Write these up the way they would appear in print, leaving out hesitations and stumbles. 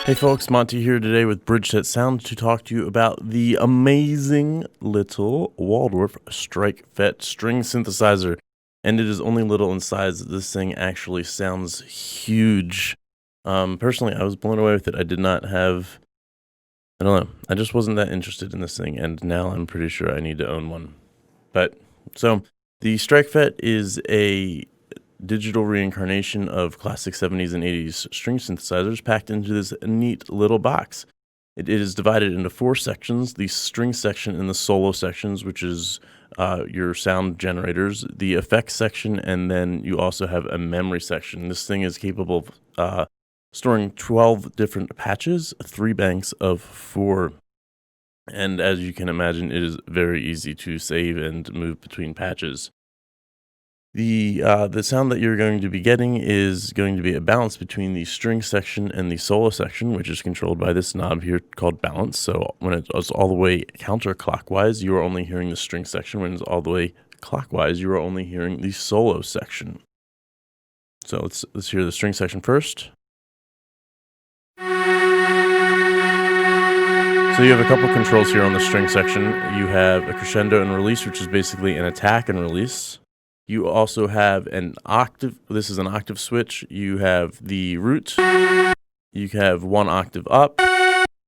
Hey folks, Monty here today with Bridgeset Sound to talk to you about the amazing little Waldorf Streichfett string synthesizer. And it is only little in size. This thing actually sounds huge. Personally, I was blown away with it. I don't know. I just wasn't that interested in this thing, and now I'm pretty sure I need to own one. So the Streichfett is a digital reincarnation of classic 70s and 80s string synthesizers packed into this neat little box. It is divided into 4 sections: the string section and the solo sections, which is your sound generators, the effects section, and then you also have a memory section. This thing is capable of storing 12 different patches, 3 banks of 4. And as you can imagine, it is very easy to save and move between patches. The sound that you're going to be getting is going to be a balance between the string section and the solo section, which is controlled by this knob here called balance. So when it is all the way counterclockwise, you are only hearing the string section. When it's all the way clockwise, you are only hearing the solo section. So let's hear the string section first. So you have a couple controls here on the string section. You have a crescendo and release, which is basically an attack and release. You also have an octave. This is an octave switch. You have the root. You have 1 octave up,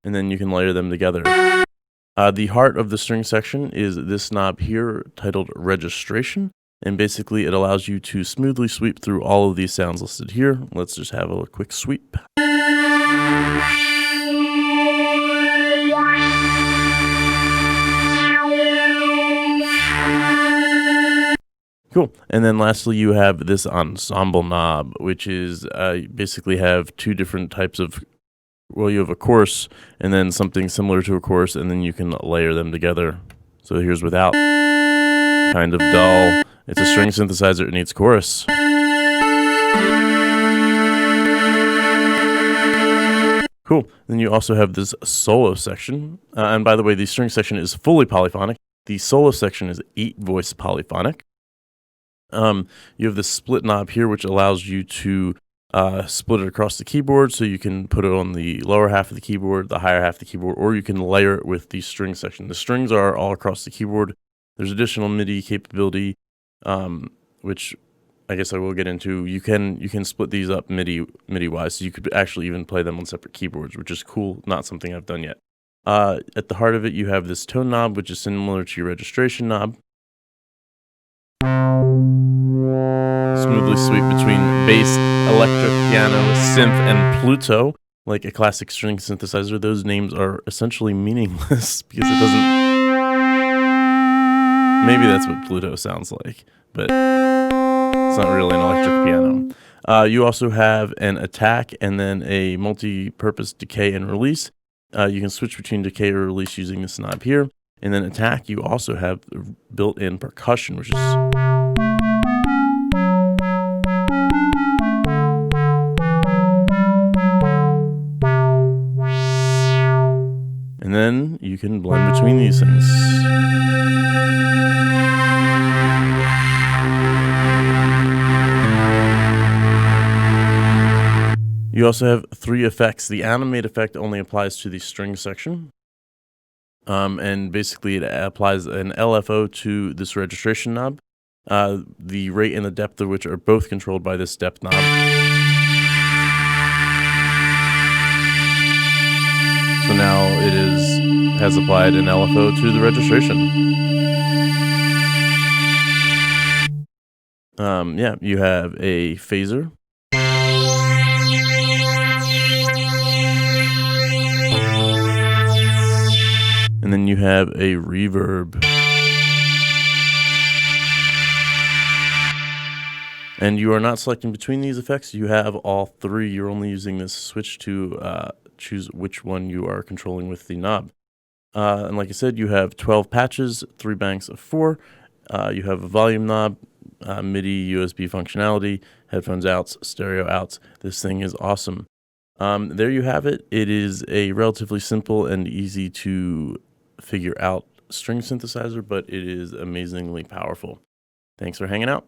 and then you can layer them together. The heart of the string section is this knob here titled registration, and basically it allows you to smoothly sweep through all of these sounds listed here. Let's just have a quick sweep. Cool. And then lastly, you have this ensemble knob, which is basically have 2 different types of, well, you have a chorus and then something similar to a chorus, and then you can layer them together. So here's without, kind of dull. It's a string synthesizer, it needs chorus. Cool. Then you also have this solo section. And by the way, the string section is fully polyphonic. The solo section is 8-voice polyphonic. You have the split knob here, which allows you to split it across the keyboard, so you can put it on the lower half of the keyboard, the higher half of the keyboard, or you can layer it with the string section. The strings are all across the keyboard. There's additional MIDI capability, which I guess I will get into. You can split these up MIDI-wise, so you could actually even play them on separate keyboards, which is cool. Not something I've done yet. At the heart of it, you have this tone knob, which is similar to your registration knob. Smoothly sweep between bass, electric, piano, synth, and Pluto, like a classic string synthesizer. Those names are essentially meaningless because it doesn't. Maybe that's what Pluto sounds like, but it's not really an electric piano. You also have an attack and then a multi-purpose decay and release. You can switch between decay or release using this knob here. And then attack, you also have built-in percussion, which is and then you can blend between these things. You also have 3 effects. The animate effect only applies to the string section. And basically it applies an LFO to this registration knob. the rate and the depth of which are both controlled by this depth knob. So now has applied an LFO to the registration. Yeah, you have a phaser. And then you have a reverb. And you are not selecting between these effects. You have all three. You're only using this switch to choose which one you are controlling with the knob. And like I said, you have 12 patches, 3 banks of 4. You have a volume knob, MIDI, USB functionality, headphones outs, stereo outs. This thing is awesome. There you have it. It is a relatively simple and easy to figure out string synthesizer, but it is amazingly powerful. Thanks for hanging out.